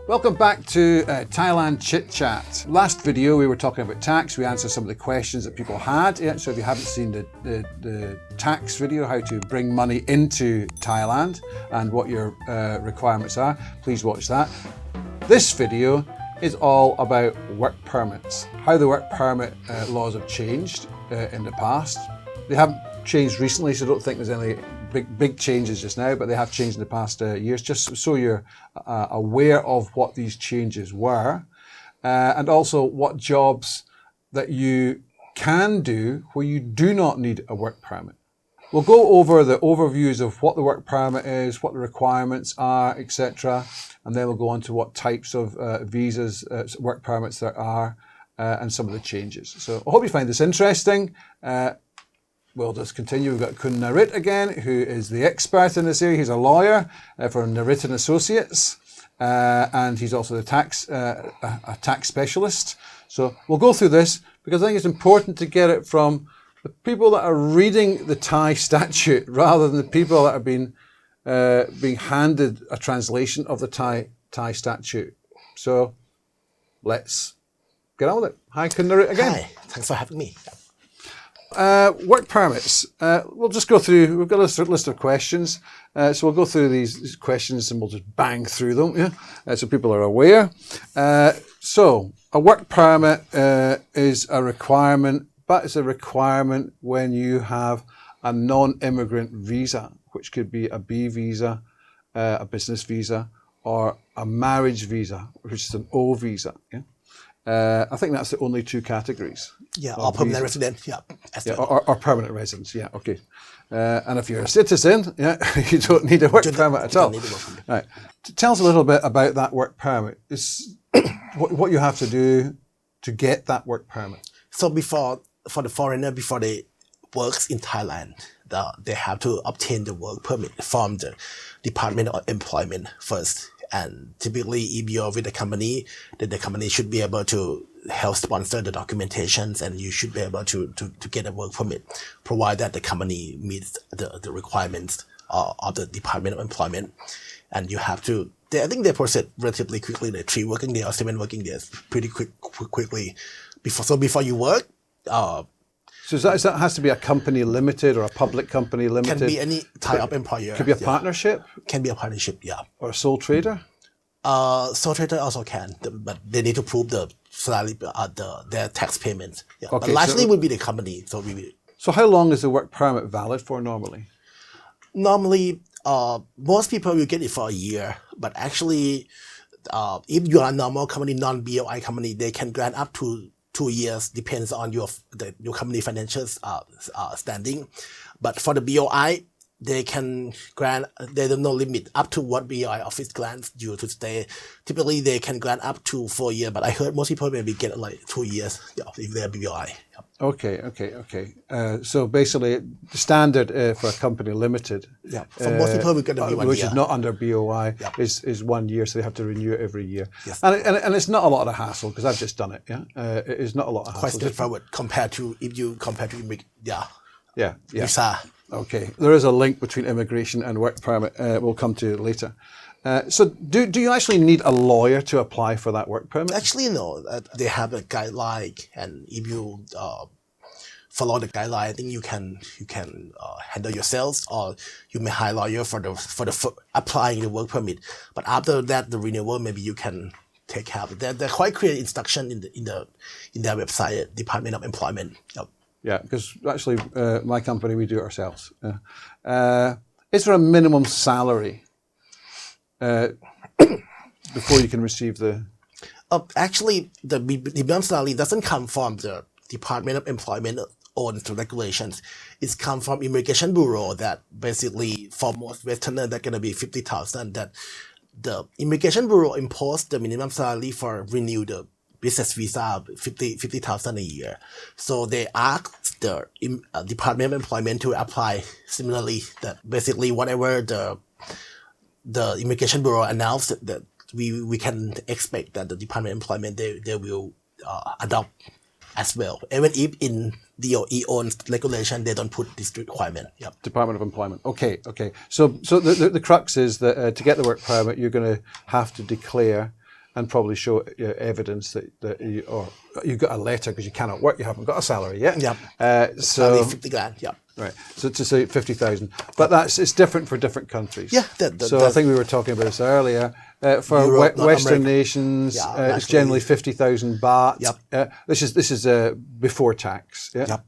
Welcome back to Thailand Chit Chat. Last video we were talking about tax. We answered some of the questions that people had. So if you haven't seen the tax video, how to bring money into Thailand and what your requirements are, please watch that. This video is all about work permits, how the work permit laws have changed in the past. They haven't changed recently, so I don't think there's any big changes just now, but they have changed in the past years, just so you're aware of what these changes were, and also what jobs that you can do where you do not need a work permit. We'll go over the overviews of what the work permit is, what the requirements are, etc. And then we'll go on to what types of visas, work permits there are, and some of the changes. So I hope you find this interesting. We'll just continue. We've got Khun Narit again, who is the expert in this area. He's a lawyer for Narit and Associates, and he's also a tax specialist. So we'll go through this because I think it's important to get it from the people that are reading the Thai statute rather than the people that have been being handed a translation of the Thai statute. So let's get on with it. Hi, Khun Narit again. Hi, thanks for having me. Work permits. We'll just go through, we've got a list of questions. So we'll go through these questions and we'll just bang through them, yeah? So people are aware. So a work permit is a requirement, but it's a requirement when you have a non-immigrant visa, which could be a B visa, a business visa, or a marriage visa, which is an O visa. Yeah? I think that's the only two categories. Yeah, or permanent resident. Yeah, or permanent residence. Yeah, okay. And if you're a citizen, yeah, you don't need a work permit at all. Right. Tell us a little bit about that work permit. Is what you have to do to get that work permit. So for the foreigner, before they works in Thailand, they have to obtain the work permit from the Department of Employment first. And typically, if you're with a company, then the company should be able to help sponsor the documentations, and you should be able to get a work permit, provided that the company meets the requirements of the Department of Employment. And you have to, I think they process relatively quickly, like 3 working days or 7 working days, pretty quickly. Before you work, so that has to be a company limited or a public company limited? Can be any type of employer. Could be a partnership? Can be a partnership, yeah. Or a sole trader? Sole trader also can, but they need to prove the salary, their tax payments. Yeah. Okay, but largely would be the company. So how long is the work permit valid for normally? Normally, most people will get it for a year, but actually, if you are a normal company, non-BOI company, they can grant up to 2 years, depends on your company financial standing. But for the BOI, they can grant, there's no limit up to what BOI office grants you to stay. Typically, they can grant up to 4 years, but I heard most people maybe get like 2 years if they're BOI. Okay. So basically, the standard for a company limited, for most people, we're going to be 1 year. Which is not under BOI, is 1 year, so they have to renew it every year. Yes. And it's not a lot of hassle because I've just done it. Yeah, it is not a lot of hassle. Quite straightforward compared to visa. Okay, there is a link between immigration and work permit. We'll come to it later. So do you actually need a lawyer to apply for that work permit? Actually, no. They have a guideline, and if you follow the guideline, I think you can handle yourselves, or you may hire a lawyer for applying the work permit. But after that, the renewal, maybe you can take care of it. They're quite clear instruction in their website, Department of Employment. Yep. Yeah, because actually, my company, we do it ourselves. Is there a minimum salary before you can receive the? Actually, the minimum salary doesn't come from the Department of Employment own regulations. It's come from Immigration Bureau that basically for most Westerners that's gonna be 50,000. That the Immigration Bureau imposed the minimum salary for renew the business visa 50,000 a year. So they asked the Department of Employment to apply similarly. That basically whatever the Immigration Bureau announced that we can expect that the Department of Employment they will adopt as well. Even if in DOE own regulation they don't put this requirement. Yep. Department of Employment. Okay. So the crux is that to get the work permit, you're going to have to declare and probably show evidence that you've got a letter because you cannot work, you haven't got a salary yet. Yep. So 50 grand. Yep. right. So to say 50,000, but it's different for different countries. Yeah. So I think we were talking about this earlier. For Europe, North Western America. nations, Yeah, it's generally 50,000 baht. Yep. This is before tax. Yeah.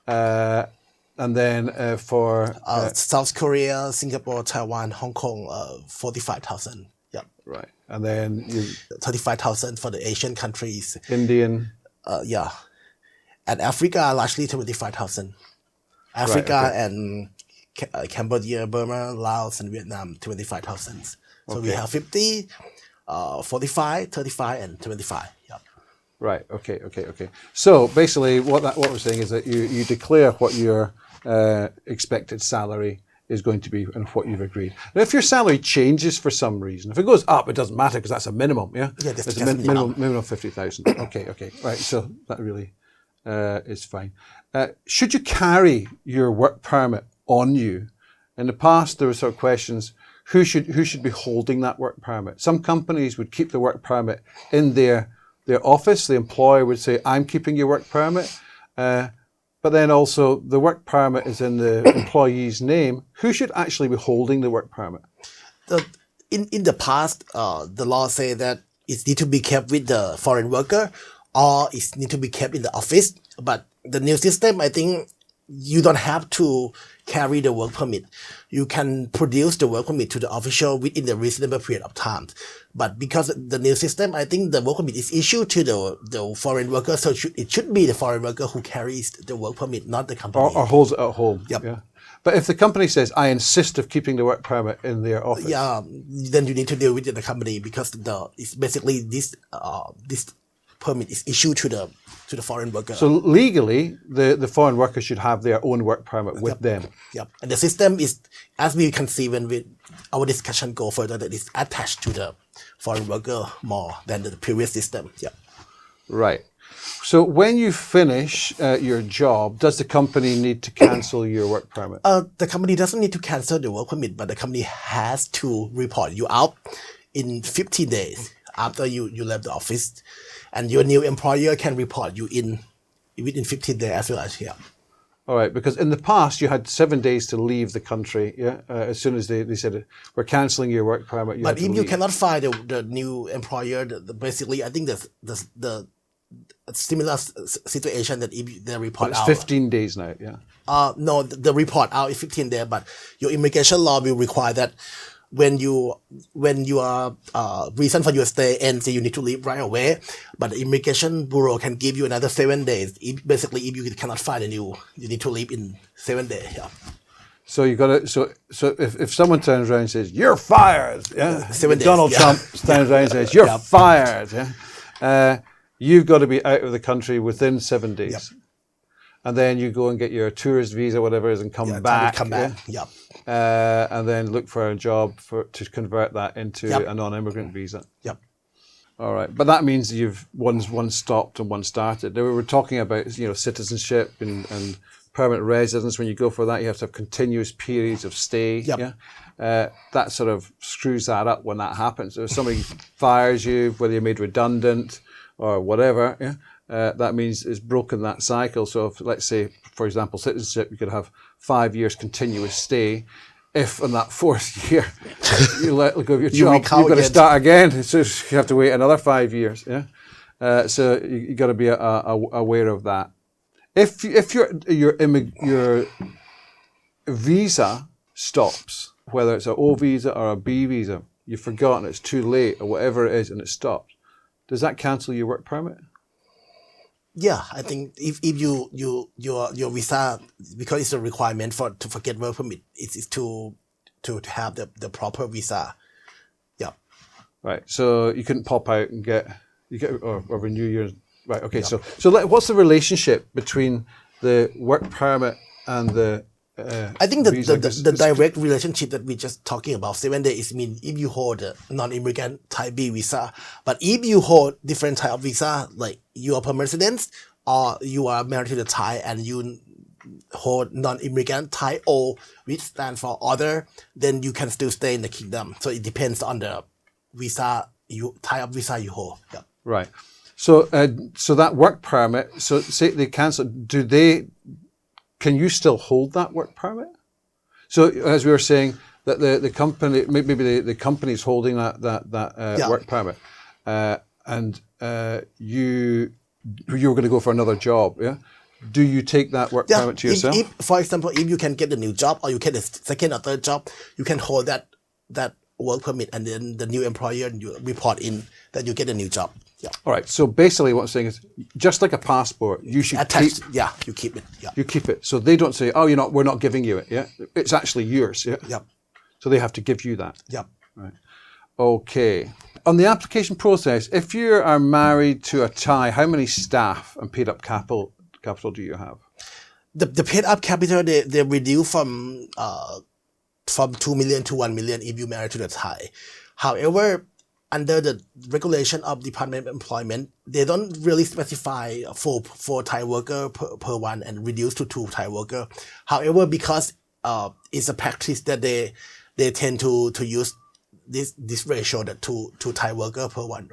Yep. And then for South Korea, Singapore, Taiwan, Hong Kong, 45,000. Yep. right, and then 35,000 for the Asian countries. Indian. Yeah. And Africa, largely 25,000. Africa Right, okay. and Cambodia, Burma, Laos, and Vietnam, 25,000. So we Okay. have 50, 45, 35, and 25. Yep. Right. Okay. So basically, what we're saying is that you declare what your expected salary is going to be and what you've agreed. Now, if your salary changes for some reason, if it goes up, it doesn't matter because that's a minimum. Yeah. Yeah, that's It's a definitely minimum of 50,000. Okay. Right. So that really is fine. Should you carry your work permit on you? In the past, there were sort of questions. Who should be holding that work permit? Some companies would keep the work permit in their office. The employer would say, "I'm keeping your work permit," but then also the work permit is in the employee's name. Who should actually be holding the work permit? In the past, the law say that it need to be kept with the foreign worker, or it need to be kept in the office. But the new system, I think, you don't have to carry the work permit. You can produce the work permit to the official within the reasonable period of time. But because the new system, I think the work permit is issued to the foreign worker, so it should be the foreign worker who carries the work permit, not the company. Or holds it at home. Yep. Yeah. But if the company says, "I insist of keeping the work permit in their office," Yeah, then you need to deal with the company because it's basically this permit is issued to the foreign worker. so legally, the foreign worker should have their own work permit with them. Yep. And the system is, as we can see when our discussion go further, that it's attached to the foreign worker more than the previous system. Yep. Right. So when you finish your job, does the company need to cancel your work permit? The company doesn't need to cancel the work permit, but the company has to report you out in 15 days after you left the office. And your new employer can report you within 15 days as well as here. All right, because in the past you had 7 days to leave the country. Yeah, as soon as they said we're cancelling your work permit. But if you cannot find the new employer, basically I think the similar situation that if they report it's out. 15 days now. Yeah. No, the report out is 15 days, but your immigration law will require that when your reason for your stay ends, you need to leave right away. But the immigration bureau can give you another 7 days. If you cannot find you need to leave in 7 days. Yeah. So you got to. So if someone turns around and says you're fired, yeah, 7 days, Donald yeah. Trump turns around and says you're Yeah. fired, yeah, you've got to be out of the country within 7 days. Yep. And then you go and get your tourist visa, whatever it is, and come back. Come back. Yep. And then look for a job to convert that into Yep. a non-immigrant visa. Yep. All right, but that means you've one stopped and one started. We were talking about citizenship and permanent residence. When you go for that, you have to have continuous periods of stay. Yep. Yeah, that sort of screws that up when that happens. If somebody fires you, whether you're made redundant or whatever, yeah. That means it's broken that cycle. So if, let's say, for example, citizenship, you could have 5 years continuous stay. If in that fourth year you let go of your job, you've got to start again. So you have to wait another 5 years. Yeah. So you got to be aware of that. If your visa stops, whether it's an O visa or a B visa, you've forgotten, it's too late or whatever it is, and it stops. Does that cancel your work permit? Yeah, I think if your visa, because it's a requirement to get work permit, it's to have the proper visa. Yeah. Right. So you couldn't pop out and get or renew yours. Right. Okay. Yeah. So what's the relationship between the work permit and the I think the direct relationship that we're just talking about 7 days mean if you hold a non-immigrant type B visa, but if you hold different type of visa, like you are permanent resident or you are married to the Thai and you hold non-immigrant type O, which stands for other, then you can still stay in the kingdom. So it depends on the visa type of visa you hold. Yeah. Right. So so that work permit. So say they cancel. Can you still hold that work permit? So as we were saying, that the company, maybe the company's holding that work permit, and you were going to go for another job. Yeah. Do you take that work permit to yourself? If, for example, if you can get a new job or you get a second or third job, you can hold that work permit, and then the new employer, you report in that you get a new job. Yeah. All right. So basically, what I'm saying is, just like a passport, you should keep. Yeah, you keep it. Yeah. You keep it. So they don't say, "Oh, we're not giving you it." Yeah. It's actually yours. Yeah. Yep. So they have to give you that. Yep. Right. Okay. On the application process, if you are married to a Thai, how many staff and paid up capital do you have? The paid up capital they reduce from 2 million to 1 million if you marry to the Thai. However, under the regulation of Department of Employment, they don't really specify for Thai worker per one and reduce to 2 Thai worker. However, because it's a practice that they tend to use this ratio, that 2 Thai worker per one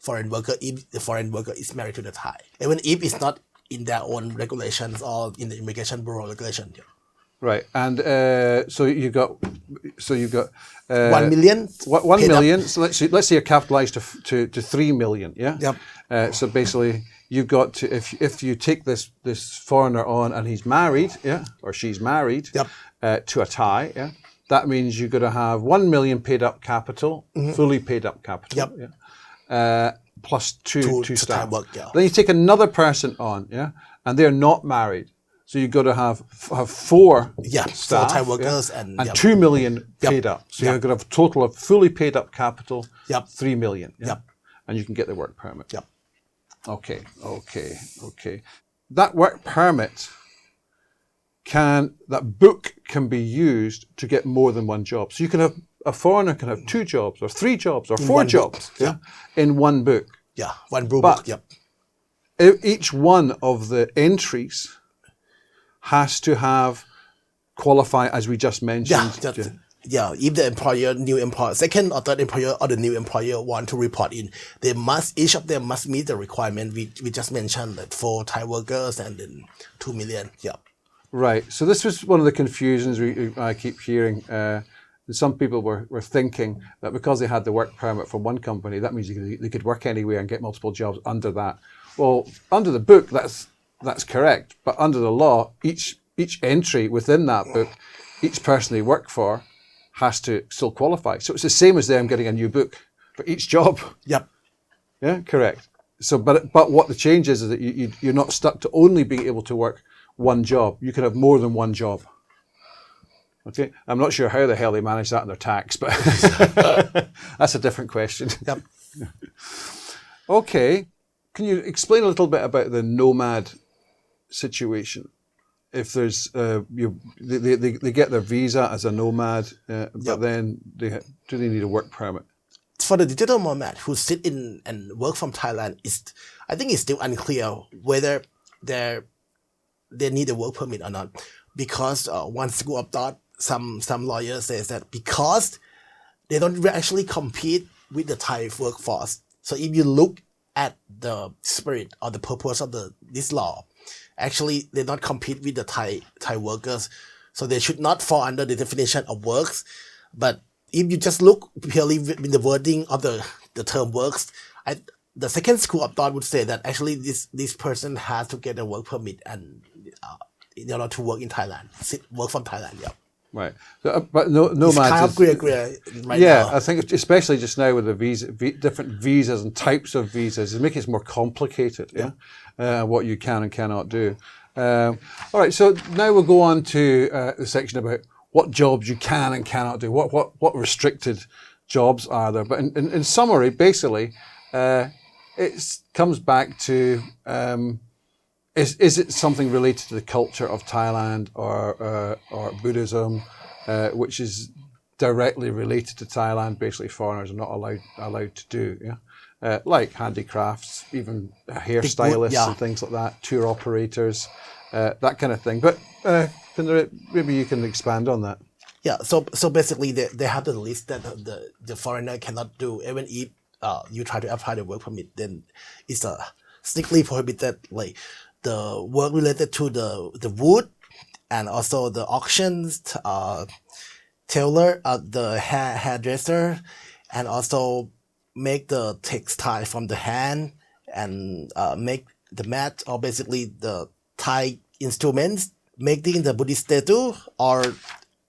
foreign worker, if the foreign worker is married to the Thai, even if it's not in their own regulations or in the Immigration Bureau regulation. Yeah. Right, and so you got 1 million. 1 million. So let's say you're capitalized to 3 million. Yeah. Yep. So basically, you've got to, if you take this foreigner on and he's married, yeah, or she's married, Yep. To a Thai, yeah, that means you're going to have 1 million paid up capital, fully paid up capital. Yep. Yeah. Plus two staff. Thai work, yeah. Then you take another person on, yeah, and they're not married. So you've got to have 4 staff, 4 Thai workers, and yep. 2 million paid up. So you're going to have a total of fully paid up capital, Yep. 3 million. Yeah? Yep. And you can get the work permit. Yep. Okay. That work permit that book can be used to get more than one job. So you can have, a foreigner can have 2 jobs or 3 jobs or 4 jobs in one book. Yeah, one book. Yep. Each one of the entries has to have qualify, as we just mentioned. If the new employer, second or third employer or the new employer want to report in, each of them must meet the requirement we just mentioned, like 4 Thai workers and then 2 million. Yeah. Right. So this was one of the confusions I keep hearing. Some people were thinking that because they had the work permit from one company, that means they could work anywhere and get multiple jobs under that. Well, under the book, that's correct. But under the law, each entry within that book, each person they work for has to still qualify. So it's the same as them getting a new book for each job. Yep. Yeah, correct. So, but what the change is that you're not stuck to only being able to work one job. You can have more than one job. Okay, I'm not sure how the hell they manage that in their tax, but that's a different question. Yep. Okay, can you explain a little bit about the Nomad situation? If there's they get their visa as a nomad, but then do they need a work permit? For the digital nomad who sit in and work from Thailand, I think it's still unclear whether they need a work permit or not, because one school of thought, some lawyers says that because they don't actually compete with the Thai workforce. So if you look at the spirit or the purpose of this law, actually they not compete with the Thai workers, so they should not fall under the definition of works. But if you just look purely in the wording of the term works, the second school of thought would say that actually this person has to get a work permit and in order to work in Thailand, work from Thailand. Yeah. Right, but Nomad it's kind of gray right yeah, now. I think especially just now with the different visas and types of visas, it's making it more complicated. Yeah, what you can and cannot do. All right, so now we'll go on to the section about what jobs you can and cannot do. What restricted jobs are there? But in summary, basically, it comes back to is it something related to the culture of Thailand or Buddhism, which is directly related to Thailand? Basically, foreigners are not allowed to do. Yeah, like handicrafts, even hairstylists and things like that, tour operators, that kind of thing. But maybe you can expand on that. Yeah, so basically they have the list that the foreigner cannot do. Even if you try to apply the work permit, then it's strictly prohibited. Like the work related to the wood and also the auctions, tailor, the hairdresser, and also make the textile from the hand and make the mat or basically the Thai instruments, making the Buddhist statue or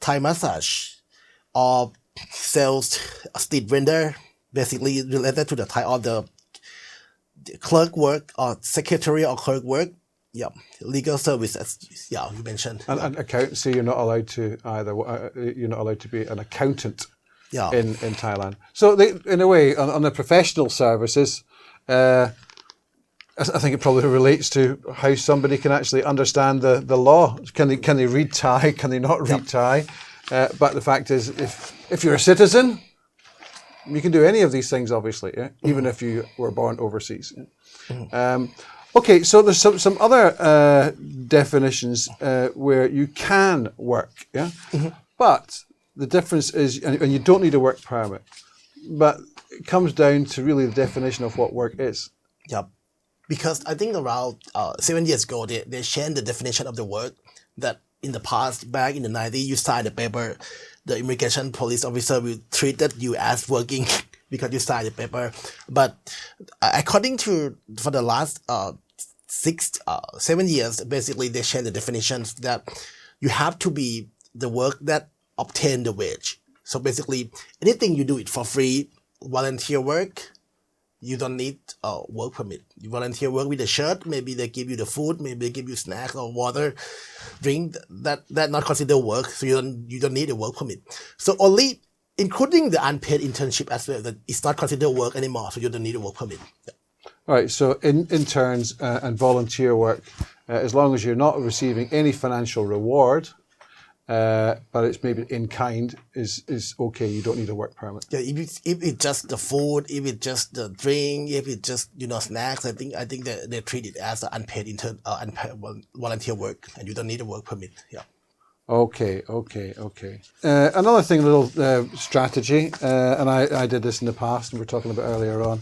Thai massage or sales street vendor, basically related to the Thai or the clerk work or secretary or clerk work. Yeah, legal services. Yeah, you mentioned. And accountancy, you're not allowed to either. You're not allowed to be an accountant. Yeah. In Thailand. So in a way, on the professional services, I think it probably relates to how somebody can actually understand the law. Can they read Thai? Can they not read Thai? But the fact is, if you're a citizen, you can do any of these things, obviously, even if you were born overseas. Okay, so there's some other definitions where you can work, but the difference is, and you don't need a work permit, but it comes down to really the definition of what work is. Yep. Because I think around 7 years ago, they changed the definition of the work. That in the past, back in the 90s, you signed the paper, the immigration police officer will treat that you as working because you signed the paper. But according to, for the last 7 years, basically they changed the definitions that you have to be the work that obtain the wage. So basically, anything you do it for free, volunteer work, you don't need a work permit. You volunteer work with a shirt, maybe they give you the food, maybe they give you snacks or water, drink, that not considered work, so you don't need a work permit. So only, including the unpaid internship as well, that it's not considered work anymore, so you don't need a work permit. Yeah. All right, so interns and volunteer work, as long as you're not receiving any financial reward, but it's maybe in kind, is okay. You don't need a work permit. Yeah, if it's just the food, if it's just the drink, if it's just snacks, I think that they treat it as an unpaid volunteer work, and you don't need a work permit. Yeah. Okay. Another thing, a little strategy, and I did this in the past, and we were talking about earlier on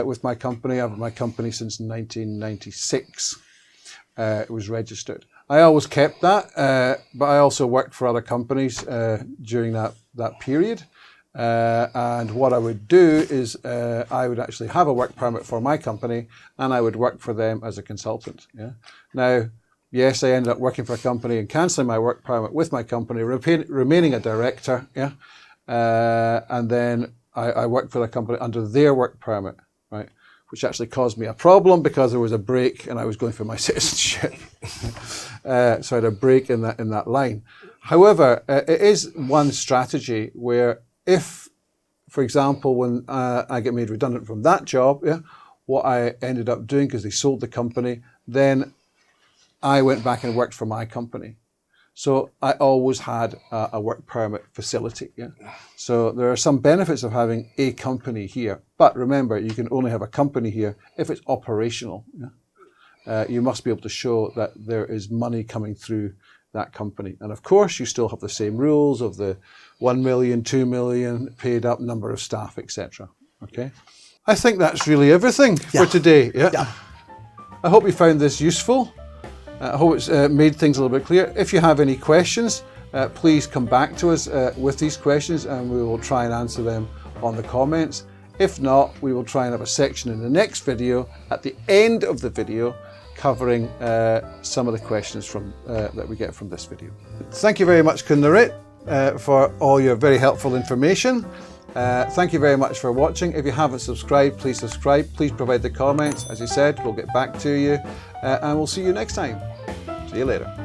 with my company. I've had my company since 1996. It was registered. I always kept that, but I also worked for other companies during that period. And what I would do is I would actually have a work permit for my company, and I would work for them as a consultant. Yeah. Now, yes, I ended up working for a company and cancelling my work permit with my company, remaining a director. Yeah. And then I worked for the company under their work permit, right? Which actually caused me a problem because there was a break and I was going for my citizenship. So I had a break in that line. However, it is one strategy where if, for example, when I get made redundant from that job, what I ended up doing, because they sold the company, then I went back and worked for my company. So I always had a work permit facility. Yeah. So there are some benefits of having a company here. But remember, you can only have a company here if it's operational. Yeah. You must be able to show that there is money coming through that company. And of course, you still have the same rules of the 1 million, 2 million, paid up number of staff, etc. Okay. I think that's really everything for today. Yeah. I hope you found this useful. I hope it's made things a little bit clear. If you have any questions, please come back to us with these questions and we will try and answer them on the comments. If not, we will try and have a section in the next video at the end of the video covering some of the questions that we get from this video. Thank you very much, Khun Narit, for all your very helpful information. Thank you very much for watching. If you haven't subscribed, please subscribe. Please provide the comments. As you said, we'll get back to you and we'll see you next time. See you later.